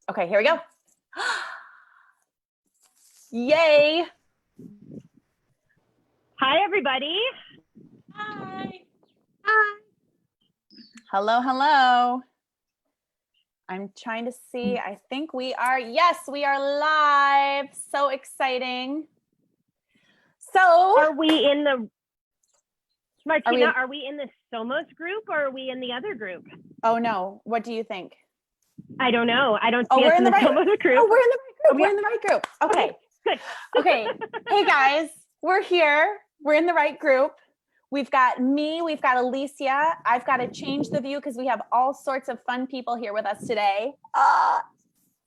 Okay, here we go. Yay. Hi, everybody. Hi. Hi. Hello, hello. I'm trying to see. I think we are. Yes, we are live. So exciting. So are we in the Martina, are we in the Somos group or are we in the other group? Oh no. What do you think? I don't know. I don't see us we're in the Somos group. Oh, we're in the right group. We're in the right group. Okay. Good. Okay. Hey guys, we're here. We're in the right group. We've got me, we've got Alicia. I've got to change the view because we have all sorts of fun people here with us today. Do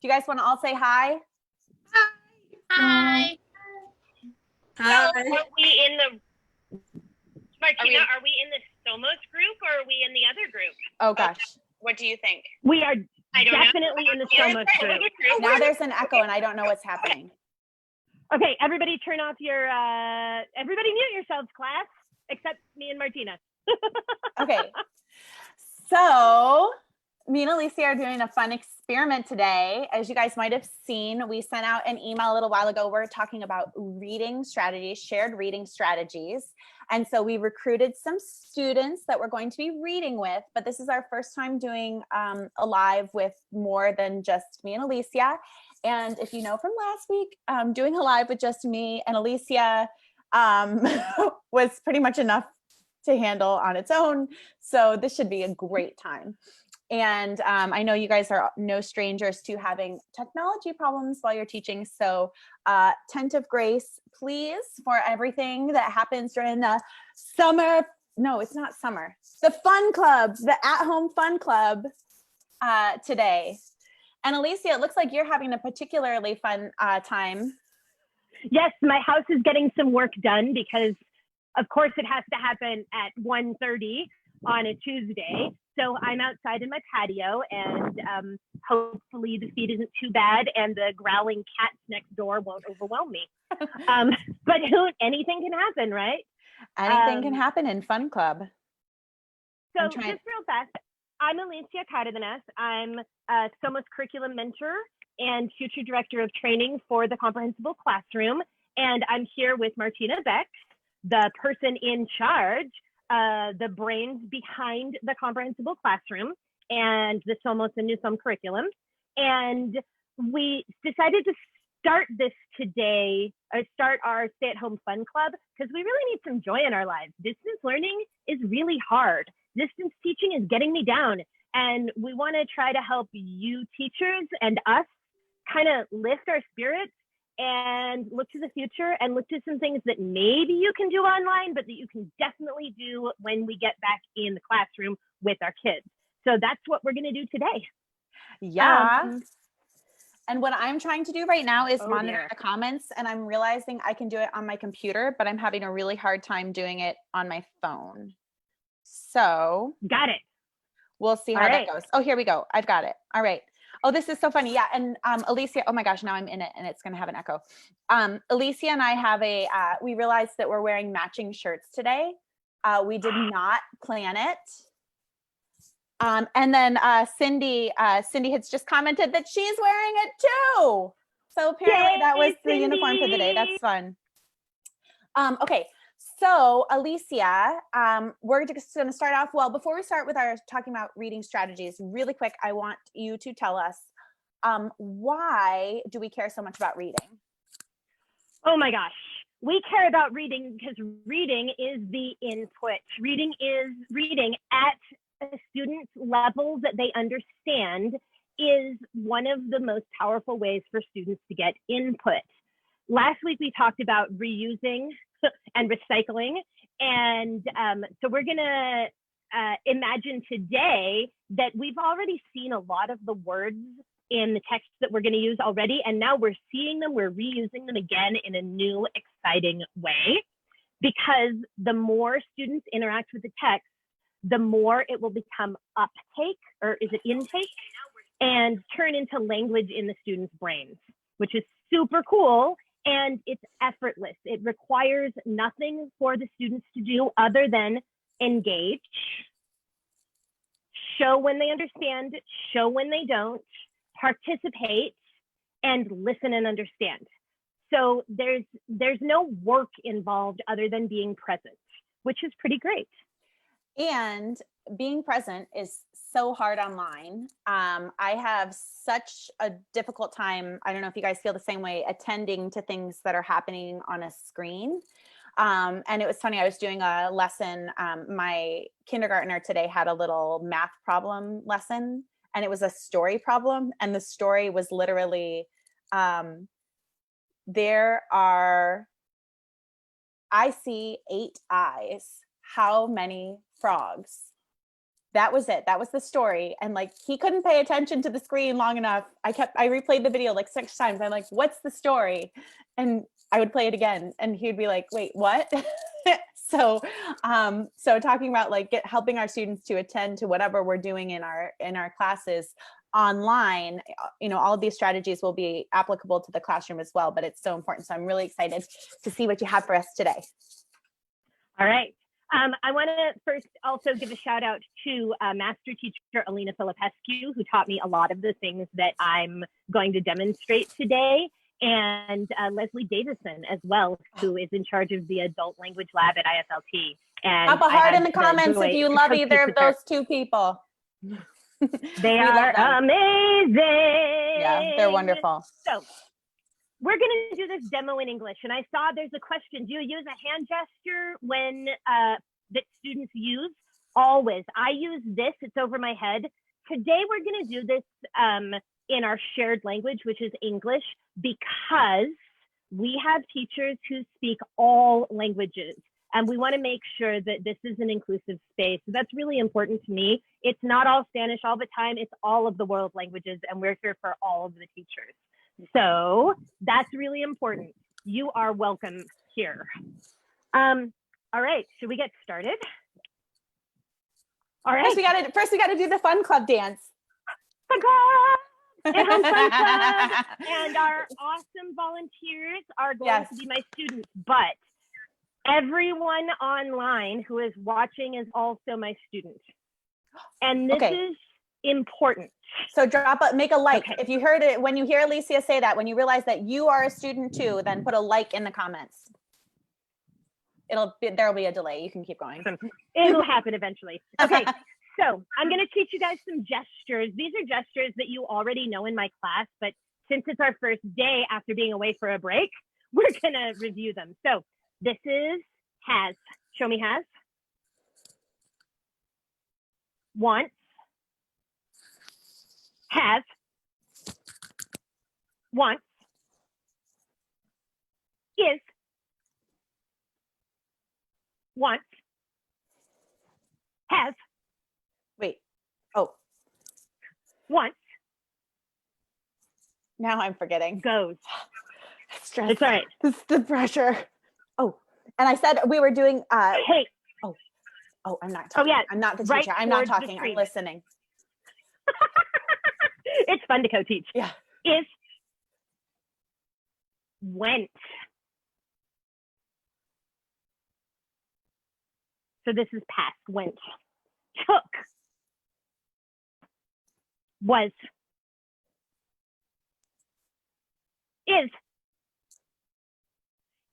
you guys want to all say hi? Hi. Hi. Are we in the Martina, are we in the Somos group or are we in the other group? Oh gosh. What do you think? We are definitely in the Somos group. Now there's an echo and I don't know what's happening. Okay, everybody turn off your everybody mute yourselves, class, except me and Martina. Okay. So me and Alicia are doing a fun experiment today. As you guys might have seen, we sent out an email a little while ago. We're talking about reading strategies, shared reading strategies. And so we recruited some students that we're going to be reading with, but this is our first time doing a live with more than just me and Alicia. And if you know from last week, doing a live with just me and Alicia was pretty much enough to handle on its own. So this should be a great time. And I know you guys are no strangers to having technology problems while you're teaching. So tent of grace, please, for everything that happens during the summer. No, it's not summer. The fun club, the at-home fun club today. And Alicia, it looks like you're having a particularly fun time. Yes, my house is getting some work done because, of course, it has to happen at 1:30 on a Tuesday. So I'm outside in my patio and hopefully the feed isn't too bad and the growling cats next door won't overwhelm me. But anything can happen, right? Anything can happen in Fun Club. So just real fast, I'm Alicia Cardenas. I'm a Somos curriculum mentor and future director of training for the Comprehensible Classroom. And I'm here with Martina Beck, the person in charge, the brains behind the Comprehensible Classroom and the Somos and New Som curriculum. And we decided to start this today, or start our stay-at-home fun club, because we really need some joy in our lives. Distance learning is really hard. Distance teaching is getting me down. And we want to try to help you teachers and us kind of lift our spirits and look to the future and look to some things that maybe you can do online, but that you can definitely do when we get back in the classroom with our kids. So that's what we're going to do today. Yeah. And what I'm trying to do right now is monitor the comments, and I'm realizing I can do it on my computer, but I'm having a really hard time doing it on my phone. So got it. We'll see how that goes. Oh, here we go. I've got it. All right. Oh, this is so funny. Yeah. And Alicia, oh my gosh, now I'm in it and it's going to have an echo. Alicia and I have we realized that we're wearing matching shirts today. We did not plan it. And then Cindy has just commented that she's wearing it too. So apparently that was the uniform for the day. That's fun. Okay. So Alicia, we're just going to start off. Well, before we start with our talking about reading strategies, really quick, I want you to tell us why do we care so much about reading? Oh my gosh, we care about reading because reading is the input. Reading is reading at a student's level that they understand is one of the most powerful ways for students to get input. Last week we talked about reusing and recycling. And so we're gonna imagine today that we've already seen a lot of the words in the text that we're gonna use already. And now we're seeing them, we're reusing them again in a new, exciting way. Because the more students interact with the text, the more it will become uptake, or is it intake? And turn into language in the students' brains, which is super cool. And it's effortless. It requires nothing for the students to do other than engage, show when they understand, show when they don't, participate, and listen and understand. So there's no work involved other than being present, which is pretty great. And being present is so hard online. I have such a difficult time. I don't know if you guys feel the same way, attending to things that are happening on a screen. And it was funny, I was doing a lesson. My kindergartner today had a little math problem lesson, and it was a story problem. And the story was literally, I see 8 eyes. How many frogs? That was it. That was the story. And like, he couldn't pay attention to the screen long enough. I replayed the video like 6 times. I'm like, what's the story? And I would play it again, and he'd be like, wait, what? So talking about like helping our students to attend to whatever we're doing in our classes online, all of these strategies will be applicable to the classroom as well, but it's so important. So I'm really excited to see what you have for us today. All right. I want to first also give a shout out to master teacher Alina Filipescu, who taught me a lot of the things that I'm going to demonstrate today, and Leslie Davison as well, who is in charge of the adult language lab at ISLT. And pop a heart in the comments if you love either of those 2 people. They are amazing. Yeah, they're wonderful. So we're going to do this demo in English. And I saw there's a question. Do you use a hand gesture when that students use? Always. I use this. It's over my head. Today, we're going to do this in our shared language, which is English, because we have teachers who speak all languages. And we want to make sure that this is an inclusive space. So that's really important to me. It's not all Spanish all the time. It's all of the world languages. And we're here for all of the teachers. So that's really important. You are welcome here. All right, should we get started? All right. First we got to do the fun club dance. Fun club! And Fun Club! And our awesome volunteers are going to be my students, but everyone online who is watching is also my student. And this is important. So make a like. Okay. If you heard it, when you hear Alicia say that, when you realize that you are a student too, then put a like in the comments. There'll be a delay. You can keep going. It'll happen eventually. Okay, so I'm going to teach you guys some gestures. These are gestures that you already know in my class, but since it's our first day after being away for a break, we're going to review them. So this is has. Show me has. Once. Have. Once. Is. Once. Have. Wait. Oh. Once. Now I'm forgetting. Goes. It's all right. This is the pressure. Oh, and I said we were doing hey. Oh, I'm not talking. Oh yeah. I'm not the teacher. Right, I'm not talking. I'm listening. It's fun to co-teach. Yeah. Is. Went. So this is past. Went. Took. Was. Is.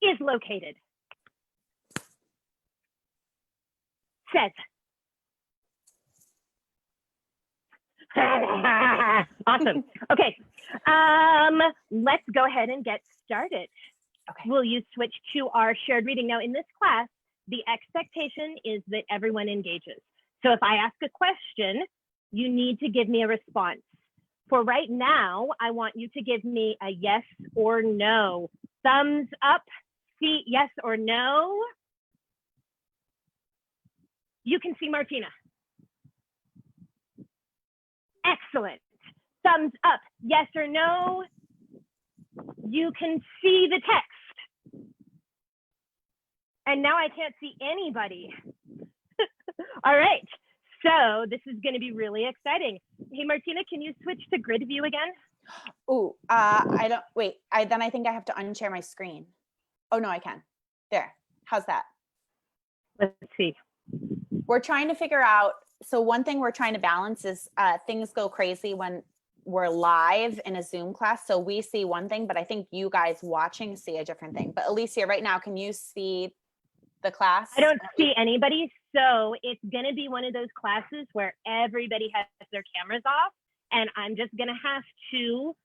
Is located. Says. Awesome. Okay. Let's go ahead and get started. Okay. Will you switch to our shared reading? Now in this class, the expectation is that everyone engages. So if I ask a question, you need to give me a response. For right now, I want you to give me a yes or no. Thumbs up, see yes or no. You can see Martina. Excellent. Thumbs up, yes or no. You can see the text. And now I can't see anybody. All right, so this is gonna be really exciting. Hey, Martina, can you switch to grid view again? Oh, I don't, wait, then I think I have to unshare my screen. Oh no, I can. There, how's that? Let's see. We're trying to figure out, so one thing we're trying to balance is things go crazy when we're live in a Zoom class, so we see one thing, but I think you guys watching see a different thing. But Alicia, right now, can you see the class? I don't see anybody, so it's gonna be one of those classes where everybody has their cameras off, and I'm just gonna have to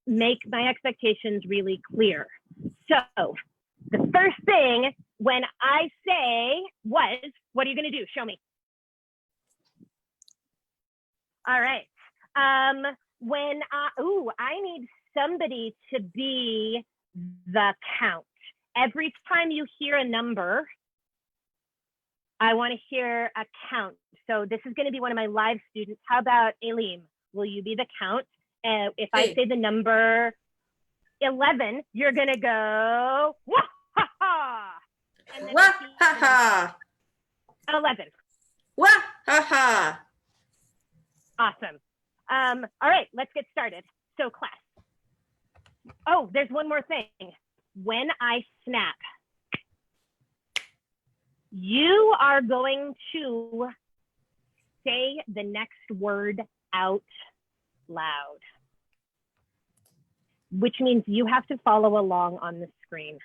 make my expectations really clear. So the first thing when I say was, what are you gonna do? Show me. All right. I need somebody to be the count. Every time you hear a number, I want to hear a count. So this is going to be one of my live students. How about Aileen? Will you be the count? If I say the number 11, you're going to go, wah, ha, ha. And then Wah, ha, ha. 11. Wah, ha, ha. Awesome. All right, let's get started. So class. Oh, there's one more thing. When I snap, you are going to say the next word out loud, which means you have to follow along on the screen.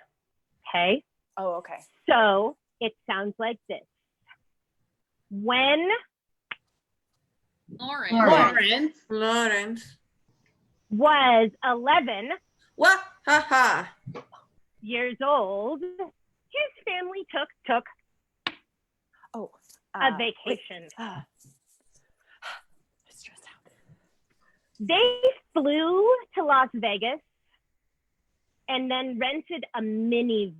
Okay? Oh, okay. So it sounds like this. When Lawrence. was 11 Wah, ha, ha. years old, his family took a vacation. Stressed out. They flew to Las Vegas and then rented a minivan.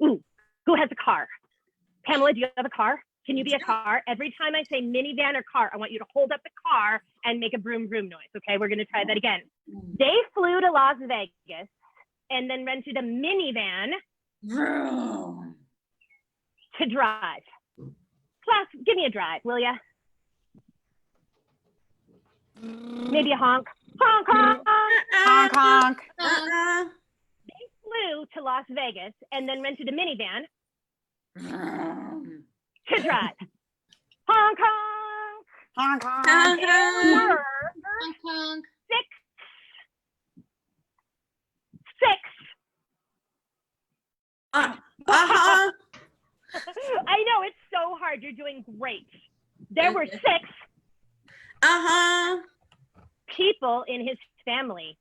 Ooh, who has a car? Pamela, do you have a car? Can you be a car? Every time I say minivan or car, I want you to hold up the car and make a vroom vroom noise. Okay, we're going to try that again. They flew to Las Vegas and then rented a minivan to drive. Class, give me a drive, will ya? Maybe a honk. Honk, honk, honk. Honk, honk. They flew to Las Vegas and then rented a minivan to drive. Honk, honk. Honk, honk. And word six. Uh-huh. I know, it's so hard. You're doing great. There were 6 Uh-huh. people in his family,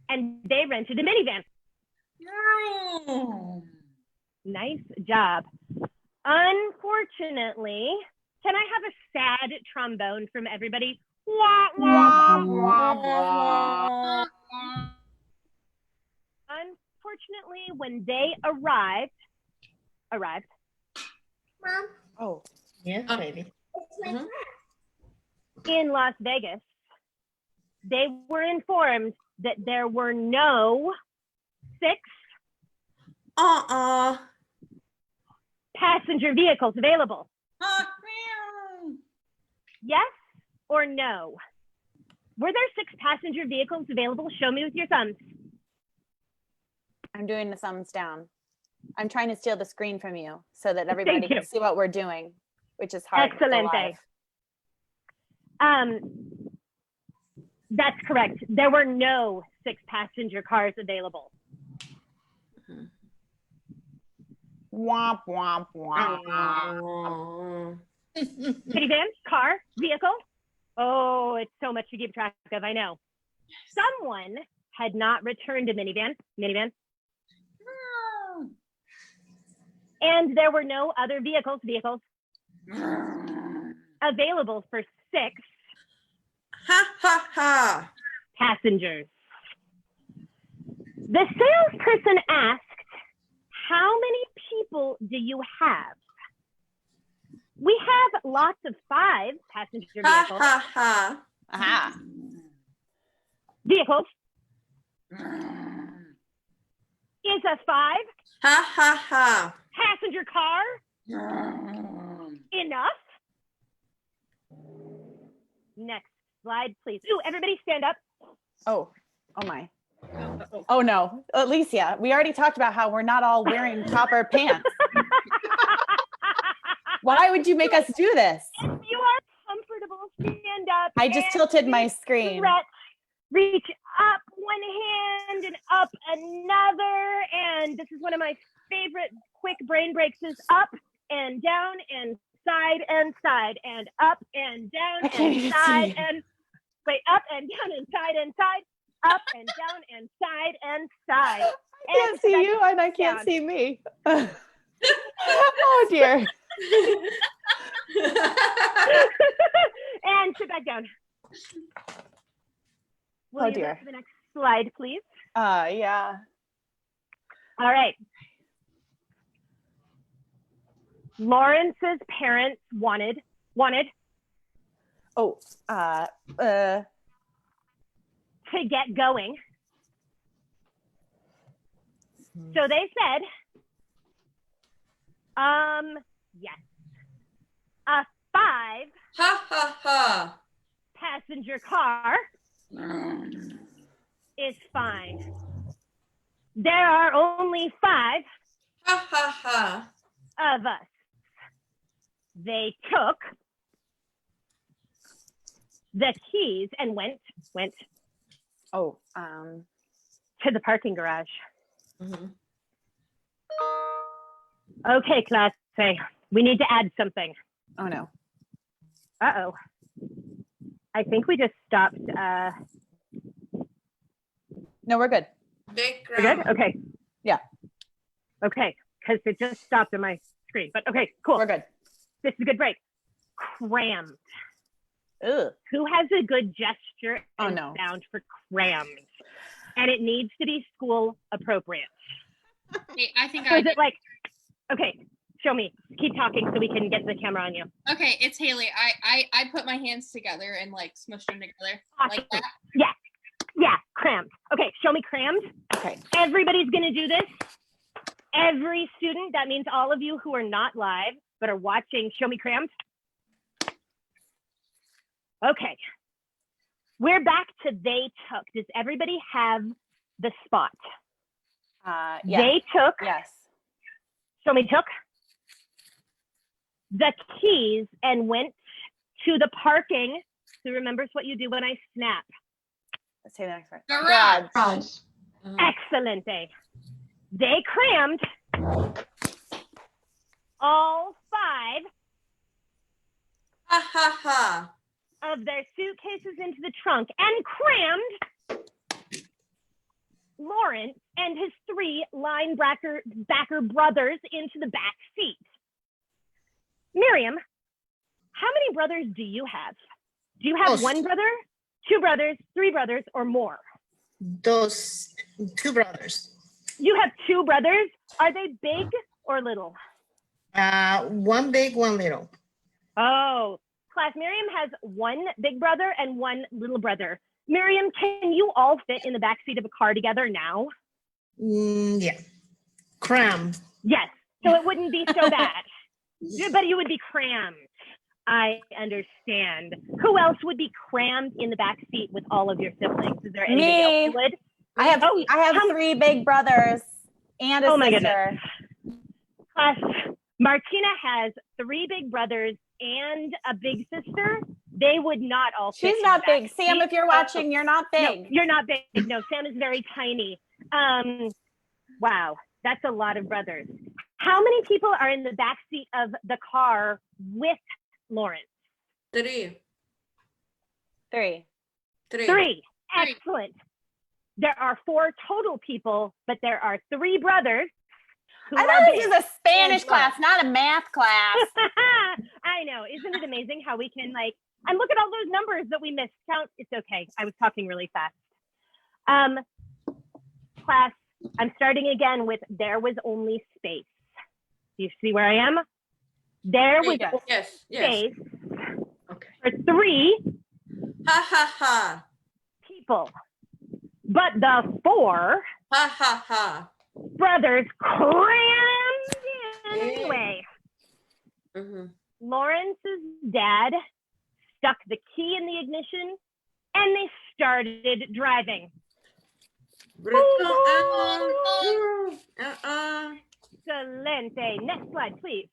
and they rented a minivan. Nice job. Unfortunately, can I have a sad trombone from everybody? Wah, wah, wah. Unfortunately, when they arrived, Oh, Yes, baby. in Las Vegas, they were informed that there were no 6 passenger vehicles available. Yes or no? Were there 6 passenger vehicles available? Show me with your thumbs. I'm doing the thumbs down. I'm trying to steal the screen from you so that everybody Thank you. can see what we're doing, which is hard. with the Excelente. live. That's correct. There were no 6 passenger cars available. Womp, womp, womp. Minivan, car, vehicle. Oh, it's so much to keep track of, I know. Someone had not returned a minivan. And there were no other vehicles available for 6 Ha, ha, ha. passengers. The salesperson asked, how many people do you have? We have lots of 5 passenger Ha, vehicles. ha, ha. Aha. Vehicles. Is a 5 Ha, ha, ha. passenger car enough? Next slide, please. Ooh, everybody stand up. Oh my. Oh no, Alicia, we already talked about how we're not all wearing topper pants. Why would you make us do this? If you are comfortable, stand up. I just and tilted my screen. stretch. Reach up one hand and up another. And this is one of my favorite quick brain breaks is up and down and side and side and up and down and side and wait, up and down and side and side, up and down and side and side. I can't see you and I can't see me. Oh dear. And sit back down. Will you go to the next slide, please? Yeah. All right. Lawrence's parents wanted. Oh, To get going. So they said, yes. A 5 Ha ha ha. passenger car is fine. There are only 5 Ha ha ha. of us. They took the keys and went oh, to the parking garage. Mhm. Okay, class, say we need to add something. oh no. Uh-oh. I think we just stopped. No, we're good. Big We're good? grammar. Okay. Yeah. Okay, because it just stopped on my screen. But okay, cool. We're good. This is a good break. Crammed. Ugh. Who has a good gesture Oh, and no. sound for crammed? And it needs to be school appropriate. Hey, I think So I is it like, okay, show me. Keep talking so we can get the camera on you. okay, it's Haley. I put my hands together and like smushed them together Awesome. like that. Yeah, crammed. Okay, show me crammed. Okay. Everybody's gonna do this. Every student, that means all of you who are not live, but are watching, show me crammed. Okay. We're back to they took. Does everybody have the spot? Yeah. They took, Yes. show me took, the keys and went to the parking. Who remembers what you do when I snap? Let's say the next one. Garage. Uh-huh. Excellent. They crammed all 5 Ha ha ha. of their suitcases into the trunk and crammed Lawrence and his 3 linebacker brothers into the back seat. Miriam, how many brothers do you have? Do you have 1 brother, 2 brothers, 3 brothers, or more? Those 2 brothers. You have 2 brothers. Are they big or little? 1 big, 1 little. Oh, class, Miriam has 1 big brother and 1 little brother. Miriam, can you all fit in the backseat of a car together now? Yeah. Cram. Yes, so it wouldn't be so bad, but you would be crammed. I understand. Who else would be crammed in the backseat with all of your siblings? Is there anybody else Me. who would? I have Oh, 3 big brothers and a Oh my sister. Class, Martina has 3 big brothers and a big sister. They would not all fit She's in not the big. Sam, backseat. if you're watching, you're not No, big. you're not big. No, Sam is very tiny. Wow, that's a lot of brothers. How many people are in the backseat of the car with Lawrence? 3. 3. 3. Excellent. There are 4 total people, but there are 3 brothers who I are thought this big. is a Spanish And class, not a math class. I know. Isn't it amazing how we can like, and look at all those numbers that we missed. Count. It's okay. I was talking really fast. Class, I'm starting again with there was only space. Do you see where I am? There was Yes. only Yes. Yes. space Okay. for 3 Ha ha ha. people. But the 4 Ha ha ha. brothers crammed in anyway. Mhm. Lawrence's dad stuck the key in the ignition and they started driving. Excelente. Next slide, please.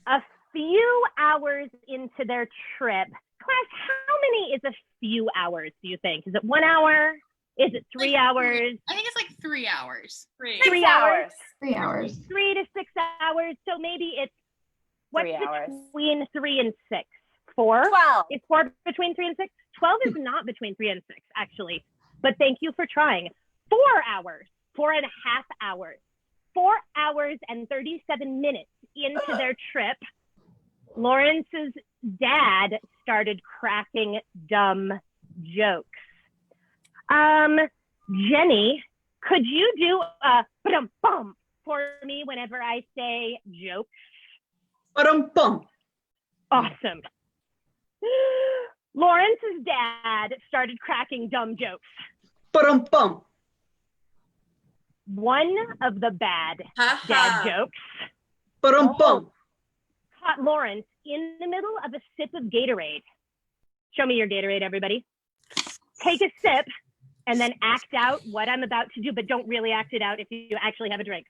A few hours into their trip. Class, how many is a few hours, do you think? Is it 1 hour? Is it 3 hours? I think it's like 3 hours. 3 6 hours? 3 hours. 3 to 6 hours. So maybe it's what's 3 hours. between 3 and 6? 4? 12. Is 4 between 3 and 6? 12 is not between 3 and 6, actually. But thank you for trying. 4 hours, 4.5 hours, 4 hours and 37 minutes into their trip, Lawrence's dad started cracking dumb jokes. Jenny, could you do a bum for me whenever I say jokes? Ba-dum-bum. Awesome. Lawrence's dad started cracking dumb jokes. Ba-dum-bum. One of the bad Ha dad ha. jokes Ba-dum-bum. caught Lawrence in the middle of a sip of Gatorade. Show me your Gatorade, everybody. Take a sip and then act out what I'm about to do, but don't really act it out if you actually have a drink.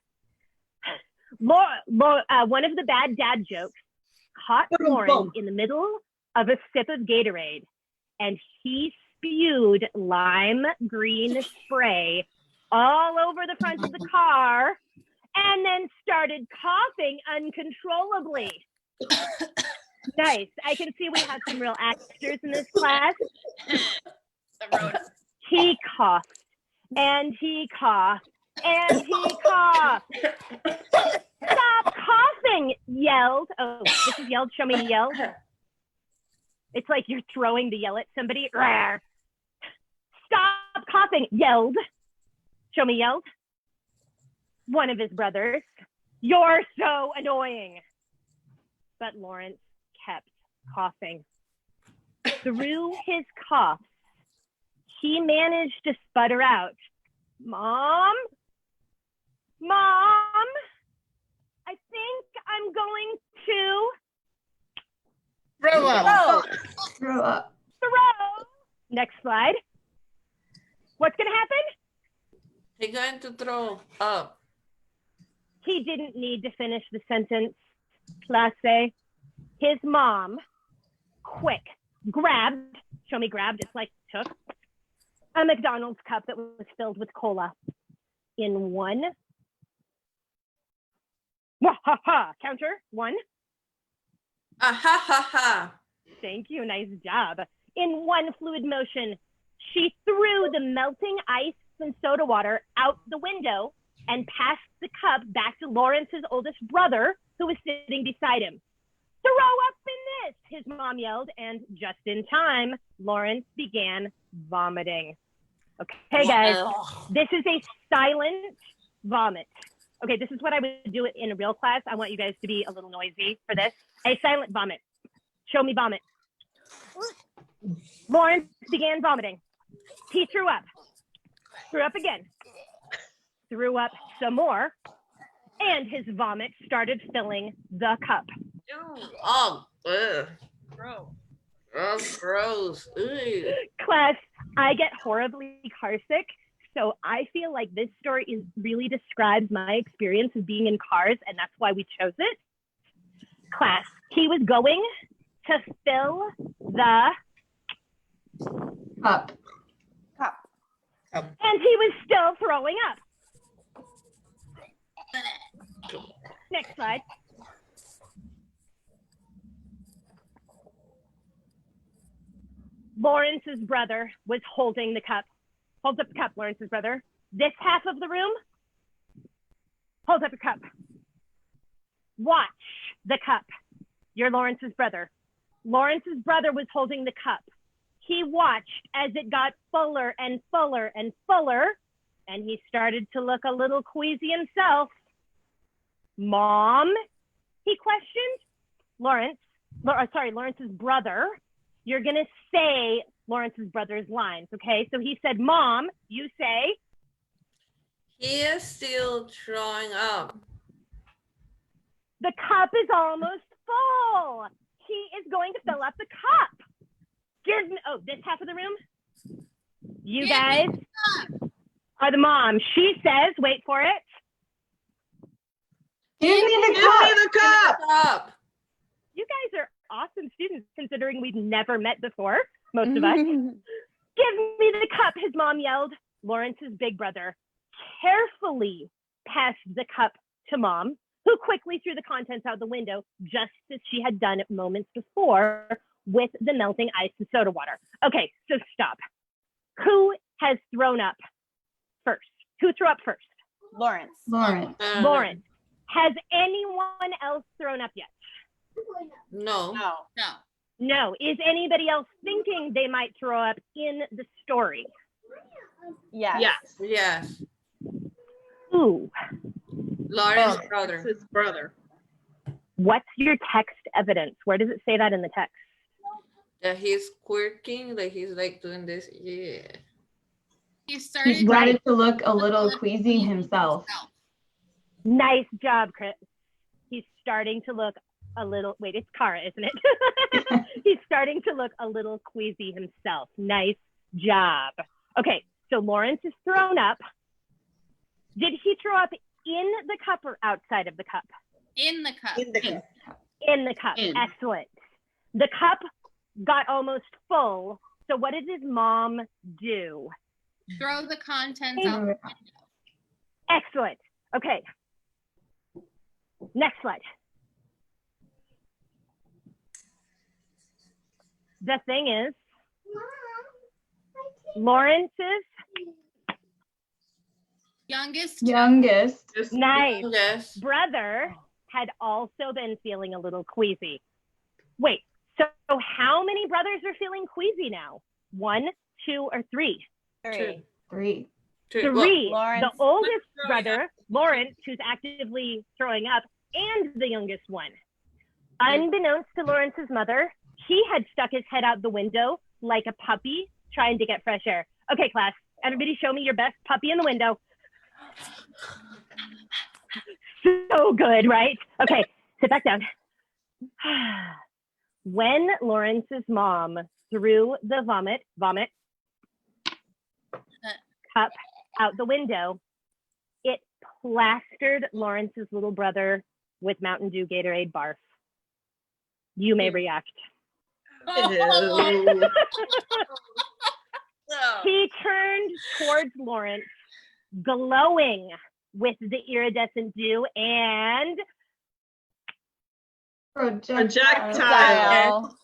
One of the bad dad jokes caught Lawrence in the middle of a sip of Gatorade, and he spewed lime green spray all over the front of the car and then started coughing uncontrollably. Nice. I can see we have some real actors in this class. The road. He coughed and he coughed and he coughed. Stop coughing, yelled. Oh, this is yelled. Show me the yell. It's like you're throwing the yell at somebody. Rawr. Stop coughing, yelled. Show me yelled. One of his brothers. You're so annoying. But Lawrence kept coughing. Through his cough, he managed to sputter out, Mom, I think I'm going to Throw up. Oh, Throw up. throw. Next slide. What's going to happen? He's going to throw up. He didn't need to finish the sentence. Classe. His mom, quick, grabbed, show me grabbed, it's like took, a McDonald's cup that was filled with cola in one. Counter, 1. Ah ha ha ha. Thank you, nice job. In one fluid motion, she threw the melting ice and soda water out the window and passed the cup back to Lawrence's oldest brother, who was sitting beside him. Throw up in this, his mom yelled, and just in time, Lawrence began vomiting. Okay, guys, this is a silent vomit. Okay, this is what I would do in a real class. I want you guys to be a little noisy for this. A silent vomit. Show me vomit. Lawrence began vomiting. He threw up again, threw up some more, and his vomit started filling the cup. Oh, ugh. Bro. Oh, gross. Ugh. Class, I get horribly carsick, so I feel like this story really describes my experience of being in cars, and that's why we chose it. Class, he was going to fill the Up. cup. and he was still throwing up. Next slide. Lawrence's brother was holding the cup. Holds up the cup, Lawrence's brother. This half of the room, holds up a cup. Watch the cup. You're Lawrence's brother. Lawrence's brother was holding the cup. He watched as it got fuller and fuller and fuller, and he started to look a little queasy himself. Mom, he questioned. Lawrence's brother. You're going to say Lawrence's brother's lines, okay? So he said, Mom, you say. He is still throwing up. The cup is almost full. He is going to fill up the cup. This half of the room? You guys are the mom. She says, wait for it. Give me the Give cup. me the cup. You guys are awesome students considering we've never met before, most of us. Give me the cup, his mom yelled. Lawrence's big brother carefully passed the cup to mom, who quickly threw the contents out the window, just as she had done moments before with the melting ice and soda water. Okay, so stop. Who has thrown up first? Who threw up first? Lawrence. Lawrence. Lawrence. Has anyone else thrown up yet? No. No. No. No. Is anybody else thinking they might throw up in the story? Yes. Yes. Yes. Ooh. Lauren's Oh. brother. It's his brother. What's your text evidence? Where does it say that in the text? That he's quirking, like he's like doing this. Yeah. He started. He started to look a little queasy himself. Nice job, Chris. He's starting to look a little, wait, it's Kara, isn't it? He's starting to look a little queasy himself. Nice job. Okay, so Lawrence is thrown up. Did he throw up in the cup or outside of the cup? In the cup. In the cup. In the cup. In. Excellent. The cup got almost full. So what did his mom do? Throw the contents out the window. Excellent. Okay. Next slide. The thing is, Lawrence's Youngest. nice Yes. brother had also been feeling a little queasy. Wait, so how many brothers are feeling queasy now? 1, 2, or 3? 3. 3. Three. Lawrence. The oldest Throwing brother, Lawrence, who's actively throwing up, and the youngest one. Unbeknownst to Lawrence's mother, he had stuck his head out the window like a puppy trying to get fresh air. Okay, class, everybody show me your best puppy in the window. So good, right? Okay, sit back down. When Lawrence's mom threw the vomit cup out the window, it plastered Lawrence's little brother with Mountain Dew Gatorade barf. You may react. Ew. He turned towards Lawrence, glowing with the iridescent dew, and Projectile.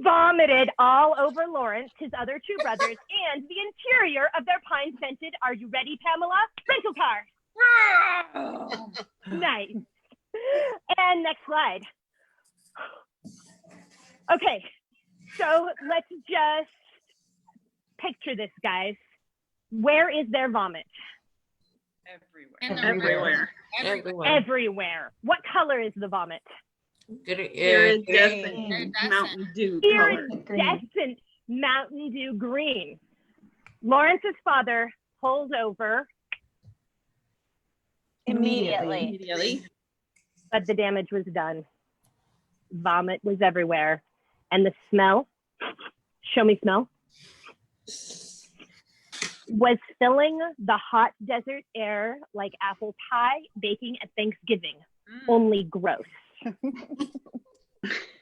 vomited all over Lawrence, his other 2 brothers, and the interior of their pine-scented, are you ready, Pamela? Rental car. Nice. And next slide. Okay, so let's just picture this, guys. Where is their vomit? In the Everywhere. Everywhere. Everywhere. What color is the vomit? Iridescent Mountain Dew color. Iridescent Mountain Dew green. Lawrence's father pulls over, Immediately. Immediately. but the damage was done. Vomit was everywhere. And the smell, show me smell, was filling the hot desert air like apple pie baking at Thanksgiving, only gross.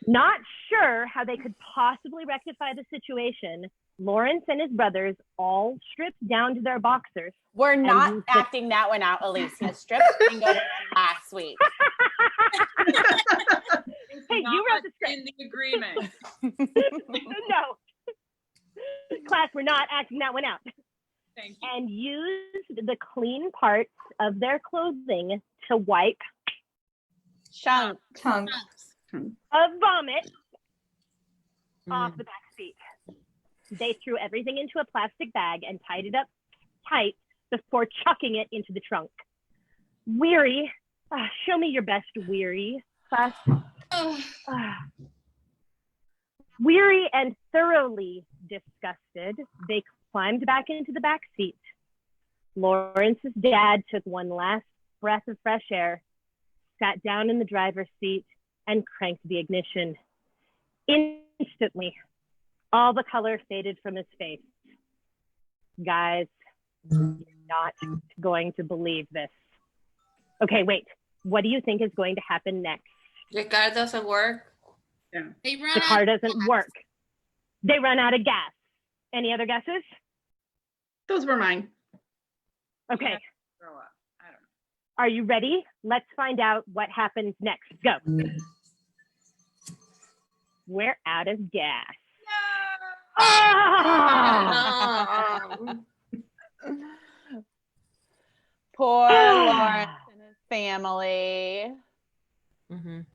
Not sure how they could possibly rectify the situation, Lawrence and his brothers all stripped down to their boxers. We're not you- acting that one out, Alicia. Strip bingo last week. Hey, you wrote the script. In the agreement. No. Class, we're not acting that one out. Thank you. And used the clean parts of their clothing to wipe Chunk. Chunks. of vomit off the back seat. They threw everything into a plastic bag and tied it up tight before chucking it into the trunk. Weary, show me your best weary, class. Weary and thoroughly disgusted, they climbed back into the back seat. Lawrence's dad took one last breath of fresh air, sat down in the driver's seat, and cranked the ignition. Instantly, all the color faded from his face. Guys, you're not going to believe this. Okay, wait. What do you think is going to happen next? The car doesn't work. They run The out car of doesn't gas. work. They run out of gas. Any other guesses? Those were mine. Okay. Throw up. I don't know. Are you ready? Let's find out what happens next. Go. We're out of gas. Ah! Poor Lawrence and his family. Mhm.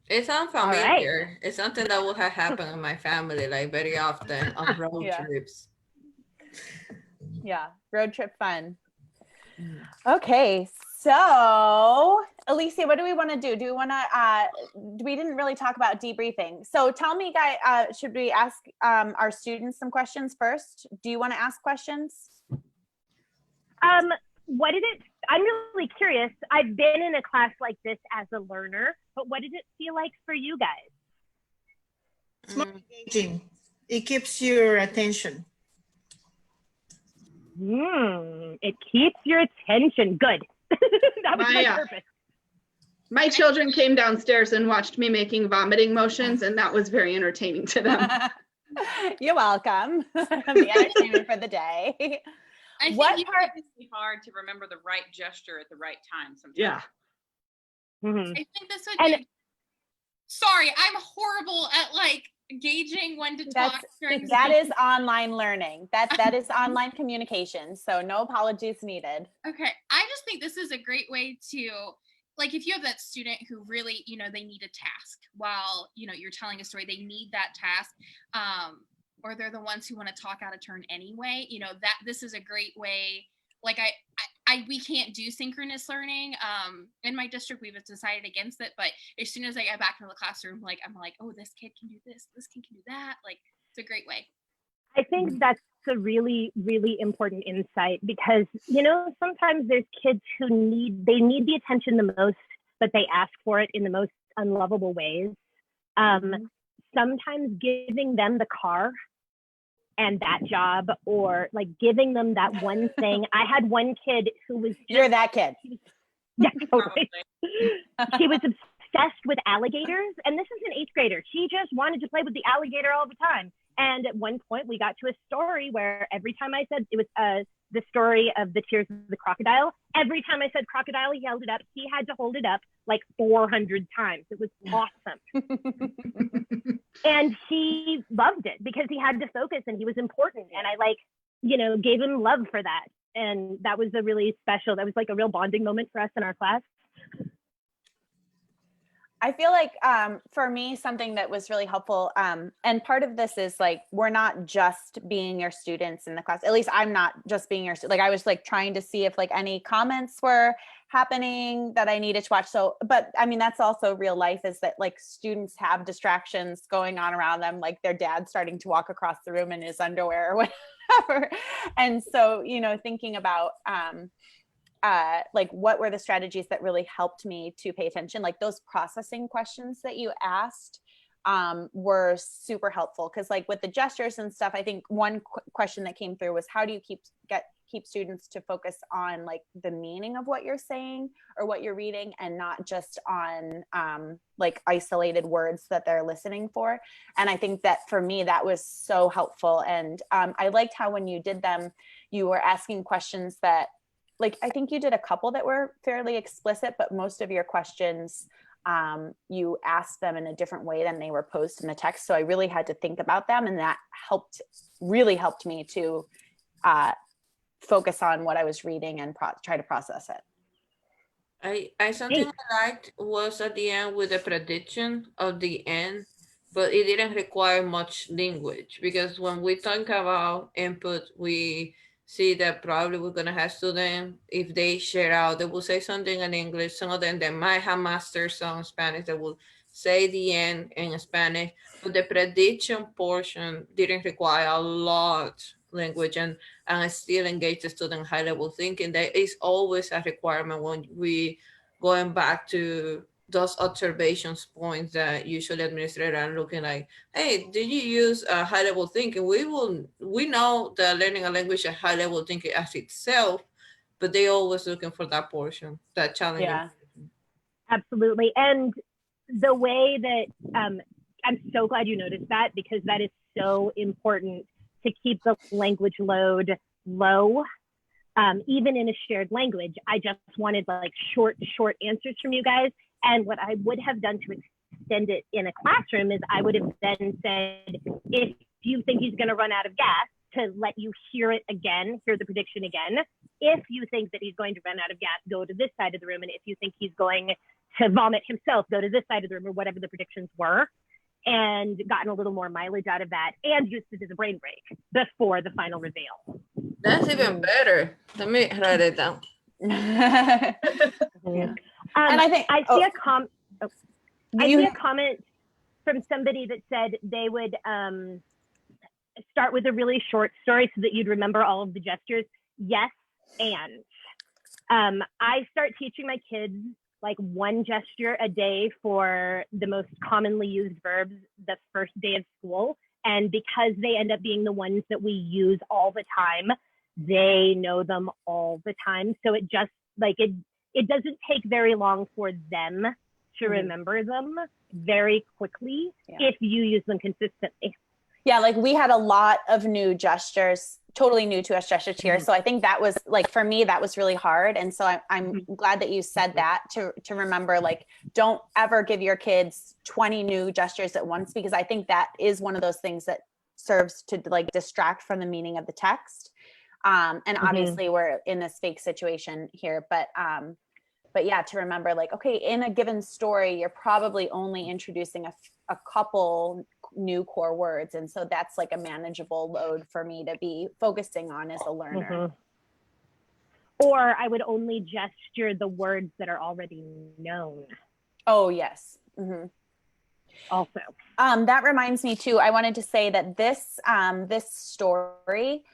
It sounds All right. familiar. It's something that would have happened in my family, like very often on road Yeah. trips. Yeah, road trip fun. Mm. Okay, so Alicia, what do we want to do? Do we want to? We didn't really talk about debriefing. So tell me, guys, should we ask our students some questions first? Do you want to ask questions? What did it? I'm really curious. I've been in a class like this as a learner, but what did it feel like for you guys? It's more engaging. It keeps your attention. It keeps your attention. Good. That was my purpose. My children came downstairs and watched me making vomiting motions, and that was very entertaining to them. You're welcome. The entertainment for the day. I think What you part- it's really hard to remember the right gesture at the right time sometimes. Yeah. Mhm. I think this would And- be. Sorry, I'm horrible at like gauging when to talk. during That is online learning. That is online communication. So no apologies needed. Okay, I just think this is a great way to, like, if you have that student who really, they need a task while, you're telling a story, they need that task, or they're the ones who want to talk out of turn anyway, that this is a great way. Like we can't do synchronous learning. In my district, we've decided against it, but as soon as I get back into the classroom, I'm like, oh, this kid can do this kid can do that. Like, it's a great way. I think that's a really, really important insight because, sometimes there's kids who need the attention the most, but they ask for it in the most unlovable ways. Sometimes giving them the car and that job, or like giving them that one thing. I had one kid who was You're that kid. Yeah, totally. She was obsessed with alligators, and this is an 8th grader. She just wanted to play with the alligator all the time. And at one point, we got to a story where every time I said, it was the story of the tears of the crocodile. Every time I said crocodile, he held it up. He had to hold it up like 400 times. It was awesome. And he loved it because he had to focus and he was important. And I gave him love for that. And that was that was like a real bonding moment for us in our class. I feel like for me, something that was really helpful, and part of this is like, we're not just being your students in the class. At least I'm not just being your student. Like I was like trying to see if like any comments were happening that I needed to watch. So, but I mean, that's also real life, is that like students have distractions going on around them, like their dad starting to walk across the room in his underwear or whatever. And so, thinking about, like what were the strategies that really helped me to pay attention, like those processing questions that you asked were super helpful, because like with the gestures and stuff, I think one question that came through was, how do you keep students to focus on like the meaning of what you're saying or what you're reading, and not just on like isolated words that they're listening for. And I think that for me, that was so helpful. And I liked how when you did them, you were asking questions that, like, I think you did a couple that were fairly explicit, but most of your questions, you asked them in a different way than they were posed in the text. So I really had to think about them, and that really helped me to focus on what I was reading and try to process it. I something I liked was at the end with the prediction of the end, but it didn't require much language, because when we talk about input, we see that probably we're gonna have students, if they share out, they will say something in English. Some of them, they might have mastered some Spanish, they will say the end in Spanish, but the prediction portion didn't require a lot language, and still engage the student high level thinking. That is always a requirement when we going back to those observations points that usually administrators are looking like, hey, did you use high level thinking? We know that learning a language is high level thinking as itself, but they always looking for that portion, that challenge. Yeah. Absolutely. And the way that I'm so glad you noticed that, because that is so important to keep the language load low, even in a shared language. I just wanted like short answers from you guys. And what I would have done to extend it in a classroom is I would have then said, if you think he's going to run out of gas, to let you hear it again, hear the prediction again. If you think that he's going to run out of gas, go to this side of the room. And if you think he's going to vomit himself, go to this side of the room, or whatever the predictions were, and gotten a little more mileage out of that, and used it as a brain break before the final reveal. That's even better. Let me write it down. Yeah. And I think I see a comment from somebody that said they would start with a really short story so that you'd remember all of the gestures. Yes, and I start teaching my kids like one gesture a day for the most commonly used verbs the first day of school. And because they end up being the ones that we use all the time, they know them all the time. So it just like, it doesn't take very long for them to remember them very quickly if you use them consistently. Yeah, like we had a lot of new gestures, totally new to us gestures here. So I think that was like, for me, that was really hard. And so I'm glad that you said that to remember, like, don't ever give your kids 20 new gestures at once, because I think that is one of those things that serves to like distract from the meaning of the text. And obviously we're in this fake situation here, but yeah, to remember like, okay, in a given story, you're probably only introducing a couple new core words. And so that's like a manageable load for me to be focusing on as a learner. Or I would only gesture the words that are already known. Oh, yes. Also. That reminds me too, I wanted to say that this story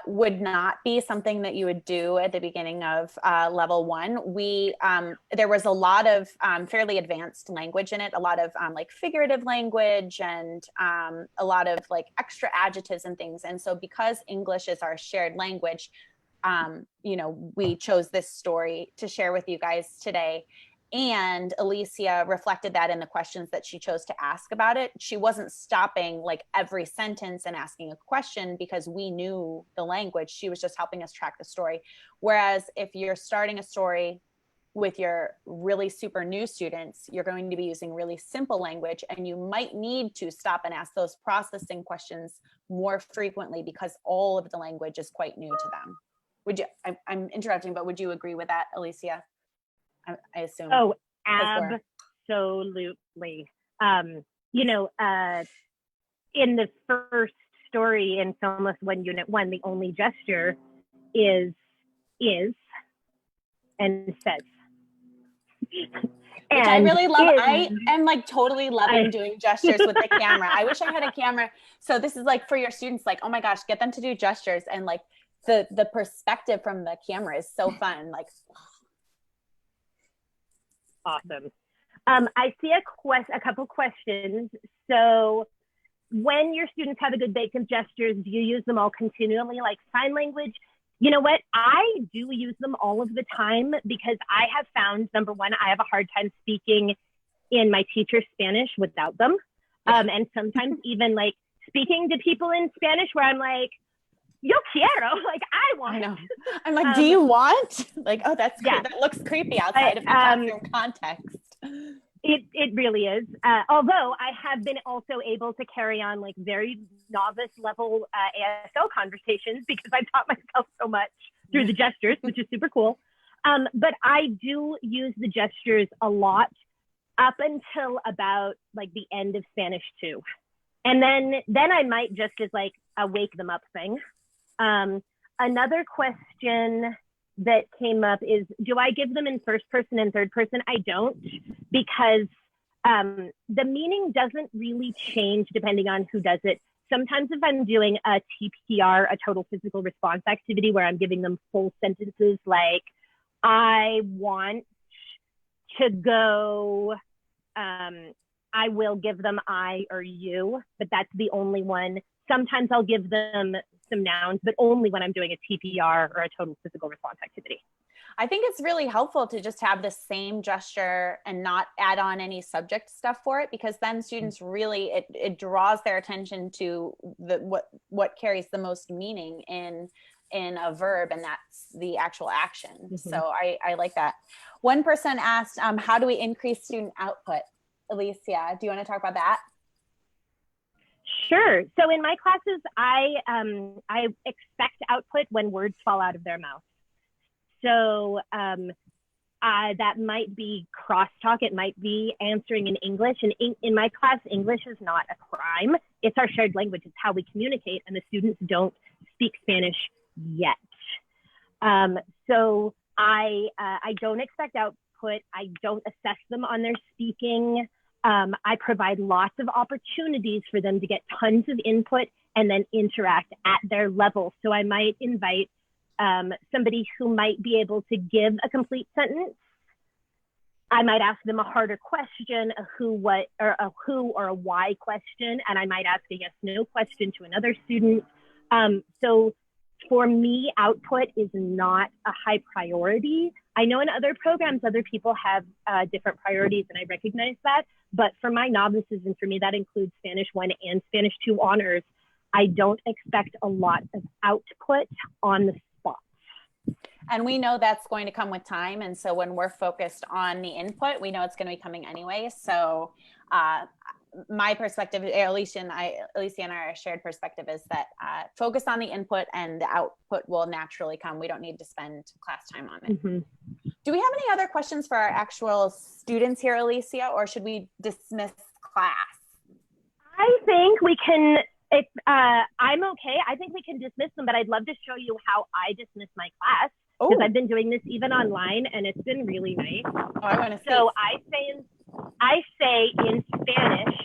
would not be something that you would do at the beginning of level 1. There was a lot of fairly advanced language in it, a lot of like figurative language, and a lot of like extra adjectives and things. And so because English is our shared language, we chose this story to share with you guys today. And Alicia reflected that in the questions that she chose to ask about it. She wasn't stopping like every sentence and asking a question because we knew the language. She was just helping us track the story. Whereas if you're starting a story with your really super new students, you're going to be using really simple language, and you might need to stop and ask those processing questions more frequently because all of the language is quite new to them. Would you, I'm interrupting, but would you agree with that, Alicia? I assume. Oh, absolutely. In the first story in Film List 1 Unit 1, the only gesture is and says. Which I really love. I am like totally loving doing gestures with the camera. I wish I had a camera. So this is like for your students, like, oh my gosh, get them to do gestures, and like the perspective from the camera is so fun. Like, awesome. I see a couple questions. So when your students have a good base of gestures, do you use them all continually, like sign language? You know what? I do use them all of the time because I have found, number one, I have a hard time speaking in my teacher's Spanish without them. And sometimes even like speaking to people in Spanish where I'm like, yo quiero, like I want. I know. I'm like, do you want? Like, oh, that's great. That looks creepy outside of the classroom context. It really is. Although I have been also able to carry on like very novice level ASL conversations because I taught myself so much through the gestures, which is super cool. But I do use the gestures a lot up until about like the end of Spanish 2. And then I might just as like a wake them up thing. Another question that came up is, do I give them in first person and third person? I don't, because the meaning doesn't really change depending on who does it. Sometimes if I'm doing a TPR, a total physical response activity, where I'm giving them full sentences like, I want to go, I will give them I or you, but that's the only one. Sometimes I'll give them some nouns, but only when I'm doing a TPR or a total physical response activity. I think it's really helpful to just have the same gesture and not add on any subject stuff for it, because then students really, it draws their attention to what carries the most meaning in a verb, and that's the actual action. So I like that. One person asked, how do we increase student output? Alicia, do you want to talk about that? Sure. So in my classes, I expect output when words fall out of their mouth. So that might be crosstalk. It might be answering in English. And in my class, English is not a crime. It's our shared language. It's how we communicate. And the students don't speak Spanish yet. So I don't expect output. I don't assess them on their speaking. I provide lots of opportunities for them to get tons of input and then interact at their level. So I might invite somebody who might be able to give a complete sentence. I might ask them a harder question, a who, what, or a who or a why question, and I might ask a yes, no question to another student. So for me, output is not a high priority. I know in other programs, other people have different priorities, and I recognize that. But for my novices, and for me, that includes Spanish 1 and Spanish 2 honors, I don't expect a lot of output on the spot. And we know that's going to come with time. And so when we're focused on the input, we know it's going to be coming anyway. So my perspective, Alicia and I, our shared perspective is that focus on the input and the output will naturally come. We don't need to spend class time on it. Do we have any other questions for our actual students here, Alicia, or should we dismiss class? I think we can, if I'm okay, I think we can dismiss them, but I'd love to show you how I dismiss my class, because I've been doing this even online and it's been really nice. Oh, I want to see. So I say in Spanish,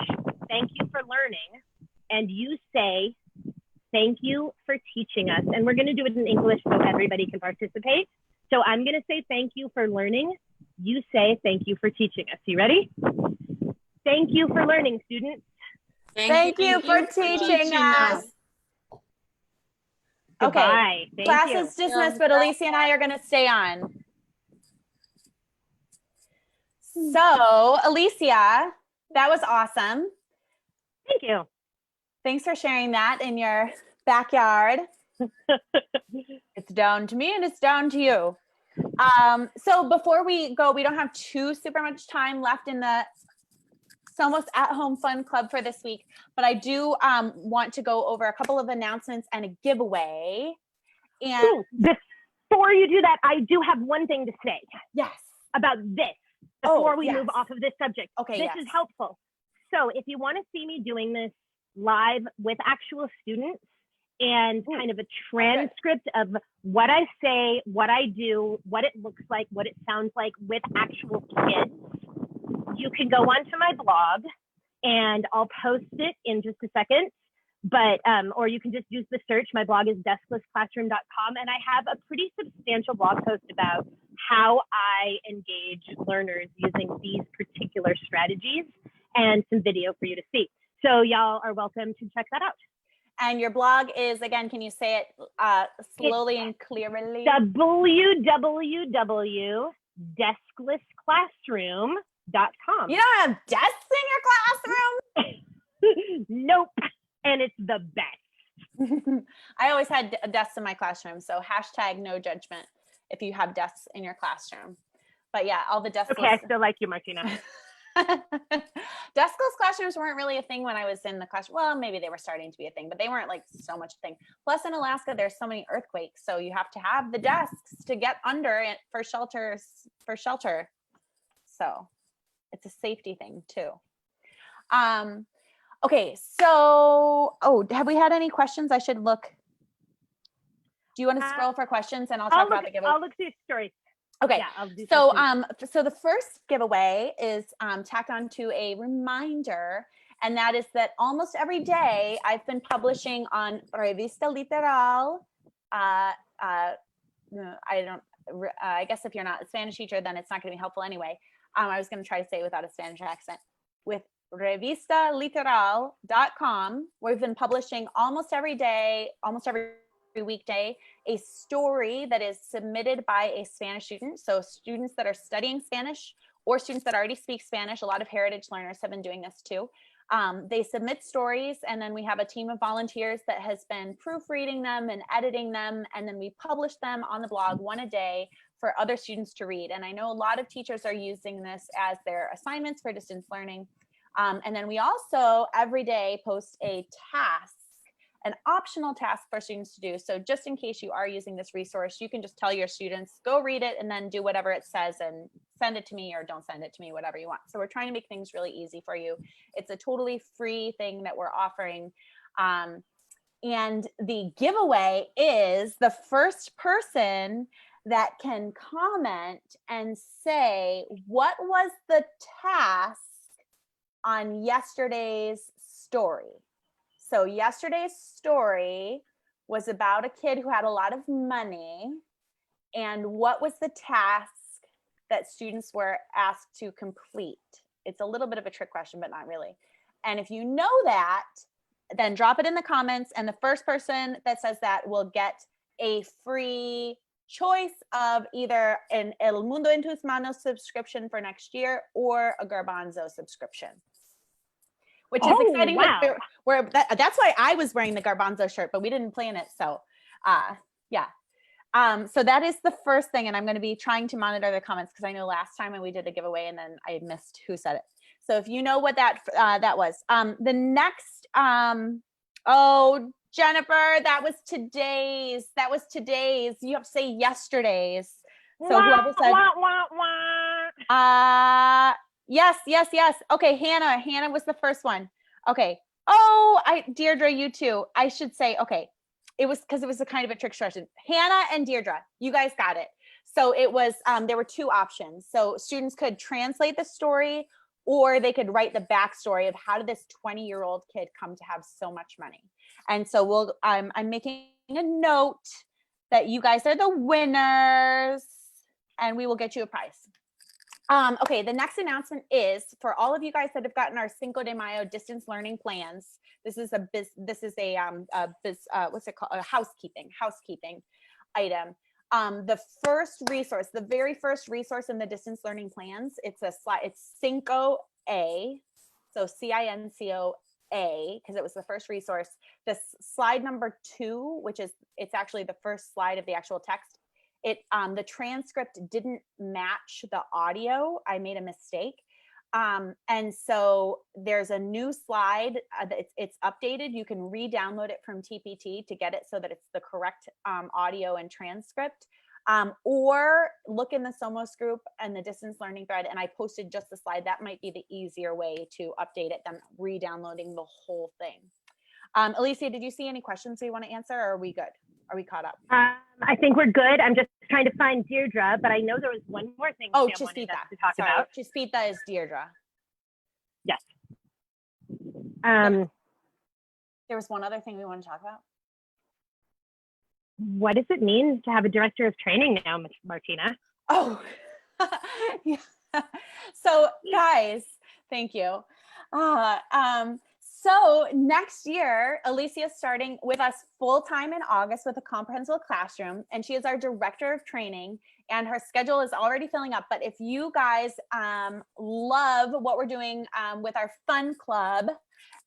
thank you for learning, and you say, thank you for teaching us. And we're going to do it in English so everybody can participate. So I'm going to say thank you for learning. You say thank you for teaching us. You ready? Thank you for learning, students. Thank you for teaching us. Okay, class is dismissed, but Alicia and I are going to stay on. So, Alicia, that was awesome. Thank you. Thanks for sharing that in your backyard. It's down to me and it's down to you. So before we go, we don't have super much time left in the almost at-home fun club for this week, but I do want to go over a couple of announcements and a giveaway. And before you do that, I do have one thing to say. Yes. About this, before we move off of this subject. Okay. This is helpful. So if you want to see me doing this live with actual students and kind of a transcript of what I say, what I do, what it looks like, what it sounds like with actual kids, you can go onto my blog and I'll post it in just a second. But, or you can just use the search. My blog is desklessclassroom.com, and I have a pretty substantial blog post about how I engage learners using these particular strategies and some video for you to see. So y'all are welcome to check that out. And your blog is, again, can you say it slowly and clearly? www.desklessclassroom.com. You don't have desks in your classroom? Nope. And it's the best. I always had desks in my classroom. So hashtag no judgment if you have desks in your classroom. But yeah, all the desks. Okay, I still like you, Martina. Deskless classrooms weren't really a thing when I was in the classroom. Well, maybe they were starting to be a thing, but they weren't like so much a thing. Plus in Alaska, there's so many earthquakes. So you have to have the desks to get under it for shelter. So it's a safety thing too. Okay, so, have we had any questions? I should look. Do you want to scroll for questions and I'll talk about the giveaway? I'll look through stories. Okay, yeah, I'll do so so the first giveaway is tacked onto a reminder, and that is that almost every day I've been publishing on Revista Literal. I guess if you're not a Spanish teacher, then it's not going to be helpful anyway. I was going to try to say it without a Spanish accent. With revistaliteral.com, we've been publishing almost every day, almost every weekday a story that is submitted by a Spanish student. So students that are studying Spanish or students that already speak Spanish, a lot of heritage learners have been doing this too. They submit stories, and then we have a team of volunteers that has been proofreading them and editing them, and then we publish them on the blog one a day for other students to read. And I know a lot of teachers are using this as their assignments for distance learning. And then we also every day post a task, an optional task for students to do. So just in case you are using this resource, you can just tell your students, go read it and then do whatever it says and send it to me or don't send it to me, whatever you want. So we're trying to make things really easy for you. It's a totally free thing that we're offering. And the giveaway is the first person that can comment and say, what was the task on yesterday's story? So yesterday's story was about a kid who had a lot of money, and what was the task that students were asked to complete? It's a little bit of a trick question, but not really. And if you know that, then drop it in the comments, and the first person that says that will get a free choice of either an El Mundo en Tus Manos subscription for next year or a Garbanzo subscription. Which is exciting. Wow. That's why I was wearing the Garbanzo shirt, but we didn't plan it. So yeah. So that is the first thing. And I'm going to be trying to monitor the comments because I know last time we did a giveaway and then I missed who said it. So if you know what that was. The next, oh, Jennifer, that was today's. You have to say yesterday's. So whoever said, yes. Okay, Hannah was the first one. Okay. Oh, Deirdre, you too. I should say, okay. It was because it was a kind of a trick question. Hannah and Deirdre, you guys got it. So it was, there were two options. So students could translate the story, or they could write the backstory of how did this 20-year-old kid come to have so much money. And so I'm making a note that you guys are the winners, and we will get you a prize. Okay, the next announcement is for all of you guys that have gotten our Cinco de Mayo distance learning plans. This is a what's it called? A housekeeping item. The very first resource in the distance learning plans. It's a slide. It's Cinco A, so CINCO A, because it was the first resource. This slide number 2, it's actually the first slide of the actual text. The transcript didn't match the audio. I made a mistake. And so there's a new slide. It's updated. You can re-download it from TPT to get it so that it's the correct audio and transcript. Or look in the Somos group and the distance learning thread, and I posted just the slide. That might be the easier way to update it than re-downloading the whole thing. Alicia, did you see any questions we want to answer, or are we good? Are we caught up? I think we're good. I'm just trying to find Deirdre, but I know there was one more thing Oh, Sam wanted Chispita. us to talk about. Chispita is Deirdre. Yes. There was one other thing we want to talk about. What does it mean to have a director of training now, Martina? Oh, yeah. So guys, thank you. So next year, Alicia is starting with us full-time in August with a comprehensive classroom, and she is our director of training, and her schedule is already filling up. But if you guys love what we're doing with our fun club,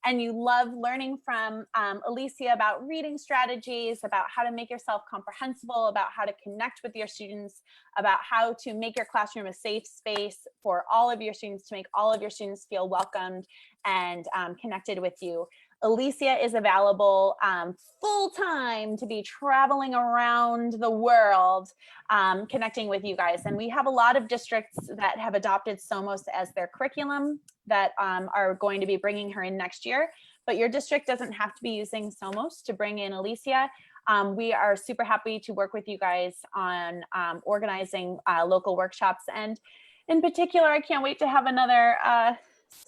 and you love learning from Alicia about reading strategies, about how to make yourself comprehensible, about how to connect with your students, about how to make your classroom a safe space for all of your students, to make all of your students feel welcomed and connected with you. Alicia is available full-time to be traveling around the world, connecting with you guys. And we have a lot of districts that have adopted Somos as their curriculum that are going to be bringing her in next year. But your district doesn't have to be using Somos to bring in Alicia. We are super happy to work with you guys on organizing local workshops. And in particular, I can't wait to have another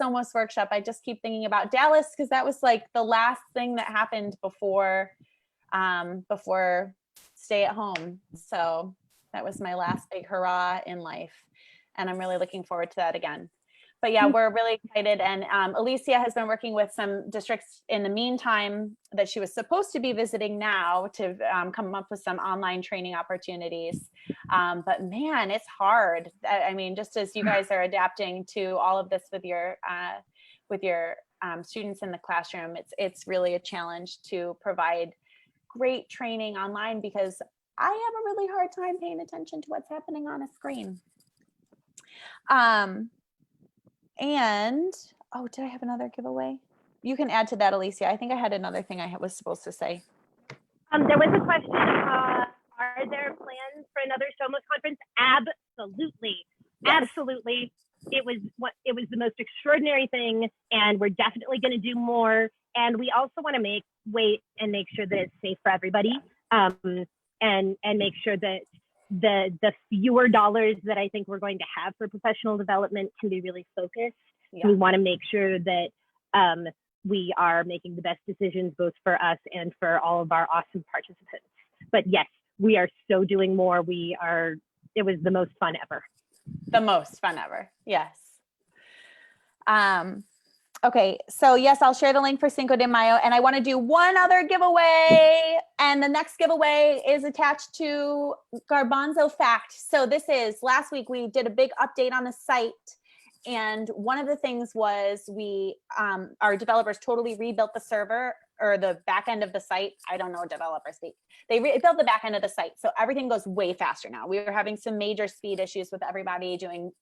Somos workshop. I just keep thinking about Dallas because that was like the last thing that happened before stay at home. So that was my last big hurrah in life, and I'm really looking forward to that again. But yeah, we're really excited. And Alicia has been working with some districts in the meantime that she was supposed to be visiting now to come up with some online training opportunities. But man, it's hard. I mean, just as you guys are adapting to all of this with your students in the classroom, it's really a challenge to provide great training online because I have a really hard time paying attention to what's happening on a screen. And, oh, did I have another giveaway? You can add to that, Alicia. I think I had another thing I was supposed to say. There was a question, are there plans for another Somos conference? Absolutely. Yes. Absolutely. It was the most extraordinary thing, and we're definitely going to do more. And we also want to make sure that it's safe for everybody, and make sure that the fewer dollars that I think we're going to have for professional development can be really focused. Yeah. We want to make sure that we are making the best decisions both for us and for all of our awesome participants. But yes, we are so doing more. It was the most fun ever. The most fun ever. Yes. Okay, so yes, I'll share the link for Cinco de Mayo, and I want to do one other giveaway, and the next giveaway is attached to Garbanzo Fact. So this is, last week we did a big update on the site, and one of the things was our developers totally rebuilt the server or the back end of the site. I don't know developer speak. They built the back end of the site, so everything goes way faster now. We were having some major speed issues with everybody doing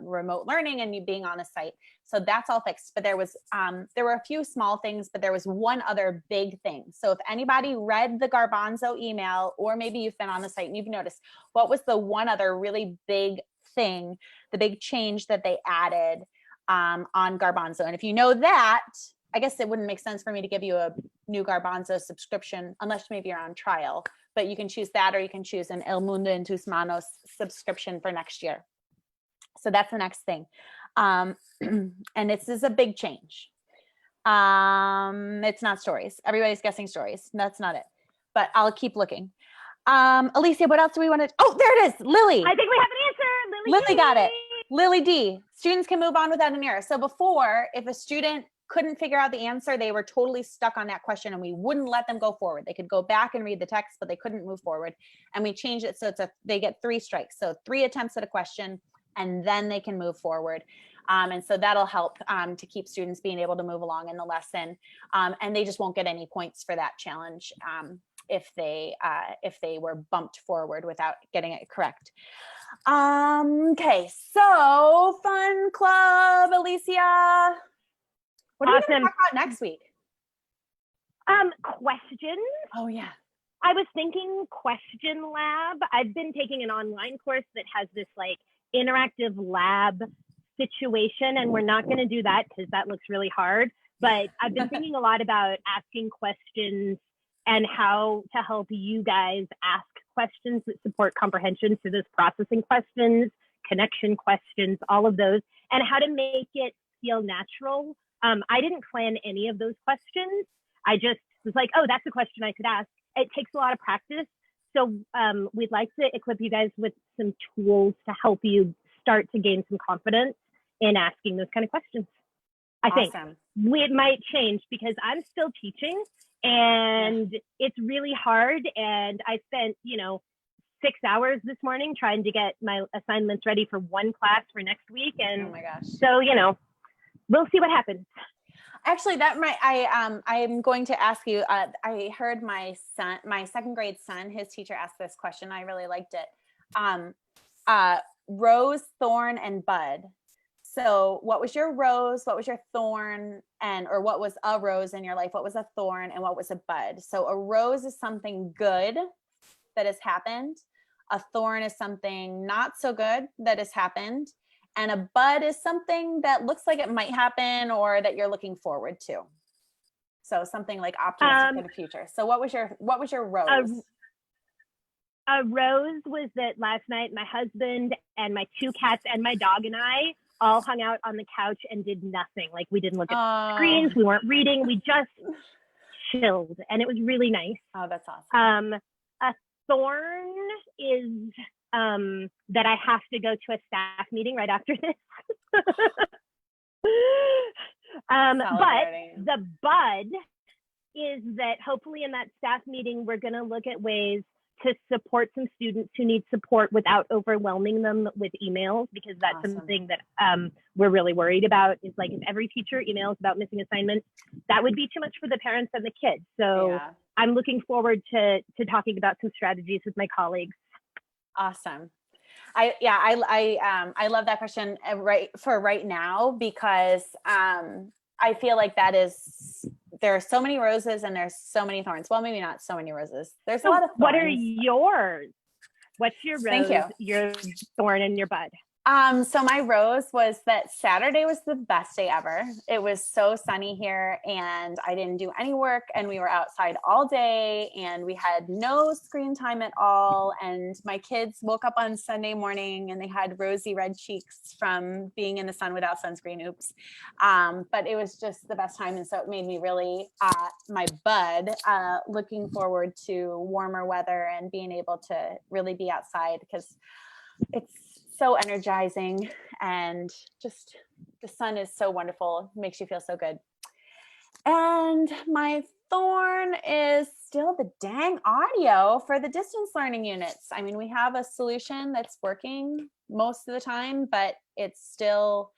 remote learning and being on the site. So that's all fixed. But there were a few small things, but there was one other big thing. So if anybody read the Garbanzo email, or maybe you've been on the site and you've noticed, what was the one other really big thing, the big change that they added on Garbanzo? And if you know that, I guess it wouldn't make sense for me to give you a new Garbanzo subscription unless maybe you're on trial, but you can choose that, or you can choose an El Mundo en tus Manos subscription for next year. So that's the next thing. And this is a big change. It's not stories. Everybody's guessing stories. That's not it, but I'll keep looking. Alicia, what else do we want to, oh, there it is. Lily. I think we have an answer. Lily got it. Lily D. Students can move on without an error. So before, if a student couldn't figure out the answer, they were totally stuck on that question and we wouldn't let them go forward. They could go back and read the text, but they couldn't move forward. And we changed it so they get 3 strikes. So 3 attempts at a question, and then they can move forward. And so that'll help to keep students being able to move along in the lesson. And they just won't get any points for that challenge if they were bumped forward without getting it correct. Okay, so Fun Club, Alicia. What are we going to talk about next week? Questions. Oh yeah. I was thinking question lab. I've been taking an online course that has this like interactive lab situation, and we're not going to do that because that looks really hard. But I've been thinking a lot about asking questions and how to help you guys ask questions that support comprehension. So those processing questions, connection questions, all of those, and how to make it feel natural. I didn't plan any of those questions. I just was like, oh, that's a question I could ask. It takes a lot of practice. So we'd like to equip you guys with some tools to help you start to gain some confidence in asking those kind of questions. I think it might change because I'm still teaching and it's really hard. And I spent, 6 hours this morning trying to get my assignments ready for one class for next week. And oh my gosh. So, we'll see what happens. Actually, I'm going to ask you, I heard my 2nd grade son, his teacher asked this question. I really liked it. Rose, thorn, and bud. So what was your rose? What was your thorn? Or what was a rose in your life? What was a thorn and what was a bud? So a rose is something good that has happened. A thorn is something not so good that has happened. And a bud is something that looks like it might happen or that you're looking forward to. So something like optimistic for the future. So what was your rose? A rose was that last night my husband and my 2 cats and my dog and I all hung out on the couch and did nothing. Like we didn't look at screens, we weren't reading, we just chilled, and it was really nice. Oh, that's awesome. A thorn is that I have to go to a staff meeting right after this. But Celebrating. the bud is that hopefully in that staff meeting, we're going to look at ways to support some students who need support without overwhelming them with emails, because that's Awesome. something that we're really worried about, is like if every teacher emails about missing assignments, that would be too much for the parents and the kids. So Yeah. I'm looking forward to talking about some strategies with my colleagues. Awesome. I love that question right now, because I feel like there are so many roses and there's so many thorns. Well, maybe not so many roses. There's a lot of thorns. What are yours? What's your Thank rose, you. your thorn, and your bud? So my rose was that Saturday was the best day ever. It was so sunny here and I didn't do any work and we were outside all day and we had no screen time at all. And my kids woke up on Sunday morning and they had rosy red cheeks from being in the sun without sunscreen. Oops. But it was just the best time. And so it made me really, my bud, looking forward to warmer weather and being able to really be outside, because it's so energizing and just the sun is so wonderful. It makes you feel so good. And my thorn is still the dang audio for the distance learning units. I mean, we have a solution that's working most of the time, but it's still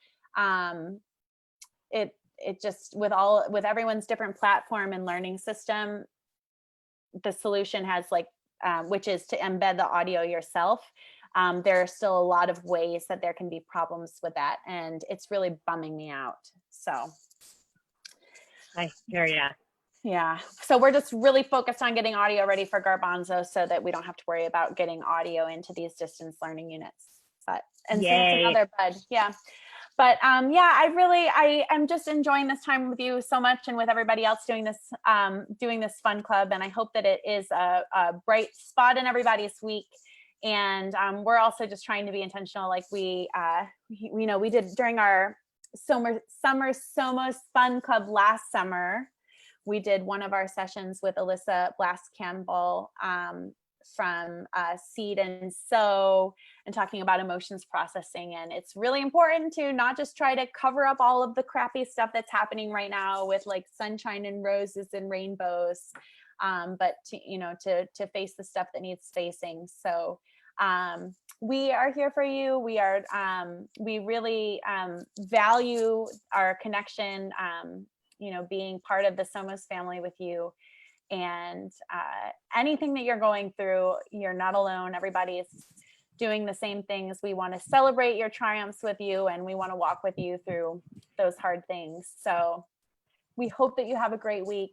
it just with everyone's different platform and learning system, the solution has which is to embed the audio yourself. There are still a lot of ways that there can be problems with that, and it's really bumming me out. So I hear ya. yeah, so we're just really focused on getting audio ready for Garbanzo so that we don't have to worry about getting audio into these distance learning units. So that's another bud. Yeah. But I'm just enjoying this time with you so much, and with everybody else doing this fun club. And I hope that it is a bright spot in everybody's week. And we're also just trying to be intentional, like we did during our summer Somos Fun Club last summer. We did one of our sessions with Alyssa Blast Campbell from Seed and Sow, and talking about emotions processing. And it's really important to not just try to cover up all of the crappy stuff that's happening right now with like sunshine and roses and rainbows, but to face the stuff that needs facing. So we are here for you. We really value our connection, being part of the Somos family with you. And anything that you're going through, you're not alone. Everybody is doing the same things. We want to celebrate your triumphs with you, and we want to walk with you through those hard things. So we hope that you have a great week.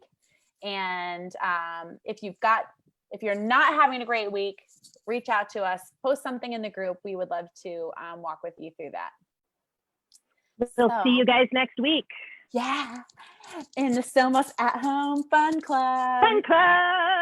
And if you're not having a great week, reach out to us, post something in the group. We would love to walk with you through that. We'll see you guys next week. Yeah. In the Somos at Home Fun Club. Fun Club.